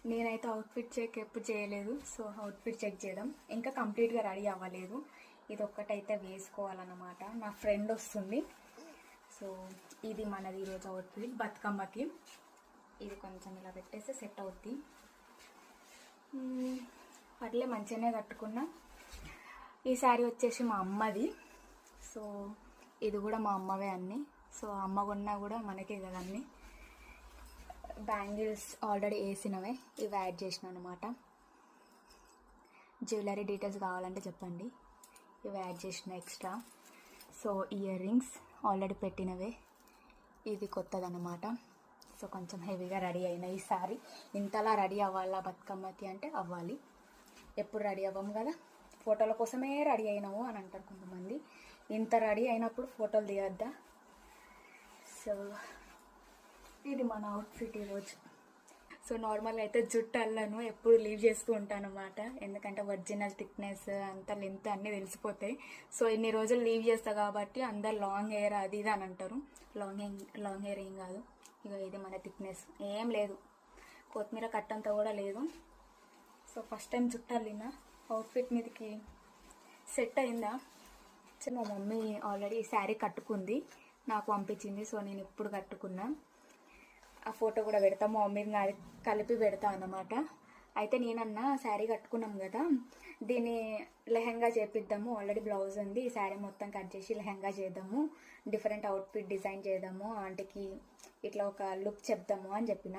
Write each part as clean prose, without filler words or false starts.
నేనైతే outfit check ఎప్పుడు చేయలేదు. సో అవుట్ఫిట్ చెక్ చేద్దాం. ఇంకా కంప్లీట్గా రెడీ అవ్వలేదు. ఇది ఒక్కటైతే వేసుకోవాలన్నమాట. నా ఫ్రెండ్ వస్తుంది. సో ఇది మనది ఈరోజు అవుట్ఫిట్ బతుకమ్మకి. ఇది కొంచెం ఇలా పెట్టేస్తే సెట్ అవుద్ది. పర్లే మంచిగానే కట్టుకున్నా. ఈ శారీ వచ్చేసి మా అమ్మది. సో ఇది కూడా మా అమ్మవే అన్నీ. సో అమ్మ కొన్నా కూడా మనకే కదా అన్నీ. బ్యాంగిల్స్ ఆల్రెడీ వేసినవే, ఇవి యాడ్ చేసిన అనమాట. జ్యువెలరీ డీటెయిల్స్ కావాలంటే చెప్పండి, ఇవి యాడ్ చేసిన extra. So earrings already పెట్టినవే, ఇది కొత్తదనమాట. సో కొంచెం హెవీగా రెడీ అయినా ఈసారి. ఇంతలా రెడీ అవ్వాలా బతుకమ్మకి అంటే అవ్వాలి. ఎప్పుడు రెడీ అవ్వము కదా, ఫోటోల కోసమే రెడీ అయినాము అని అంటారు కొంతమంది. ఇంత రెడీ అయినప్పుడు ఫోటోలు తీయద్దా? సో ఇది మన అవుట్ఫిట్ ఈరోజు. సో నార్మల్ అయితే జుట్టు అల్లను ఎప్పుడు లీవ్ చేస్తూ ఉంటాను అన్నమాట. ఎందుకంటే ఒరిజినల్ థిక్నెస్ అంత లెంత్ అన్నీ తెలిసిపోతాయి. సో ఇన్ని రోజులు లీవ్ చేస్తా కాబట్టి అందరు లాంగ్ హెయిర్ అది ఇది అని అంటారు. లాంగ్ హెయిర్ ఏం కాదు. ఇక ఇది మన థిక్నెస్ ఏం లేదు, కొత్తిమీర కట్టంతా కూడా లేదు. సో ఫస్ట్ టైం జుట్టు అల్లిన. అవుట్ఫిట్ మీదకి సెట్ అయిందా? సో మా మమ్మీ ఆల్రెడీ శారీ కట్టుకుంది, నాకు పంపించింది. సో నేను ఇప్పుడు కట్టుకున్నా. ఆ ఫోటో కూడా పెడతా, మా మమ్మీని నాది కలిపి పెడతా అన్నమాట. అయితే నేనన్నా శారీ కట్టుకున్నాం కదా, దీన్ని లెహంగా చేపిద్దాము. ఆల్రెడీ బ్లౌజ్ ఉంది, ఈ శారీ మొత్తం కట్ చేసి లెహంగా చేద్దాము, డిఫరెంట్ అవుట్ఫిట్ డిజైన్ చేద్దాము, ఆంటీకి ఇట్లా ఒక లుక్ చెప్దాము అని చెప్పిన.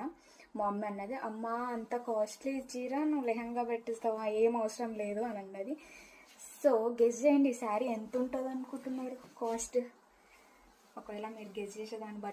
మా మమ్మీ అన్నది, అమ్మ అంత కాస్ట్లీ చీర నువ్వు లెహంగా పెట్టిస్తావా, ఏం అవసరం లేదు అని అన్నది. సో గెస్ చేయండి ఈ శారీ ఎంత ఉంటుంది అనుకుంటున్నారు కాస్ట్? ఒకవేళ మీరు గెస్ చేసేదాన్ని బట్టి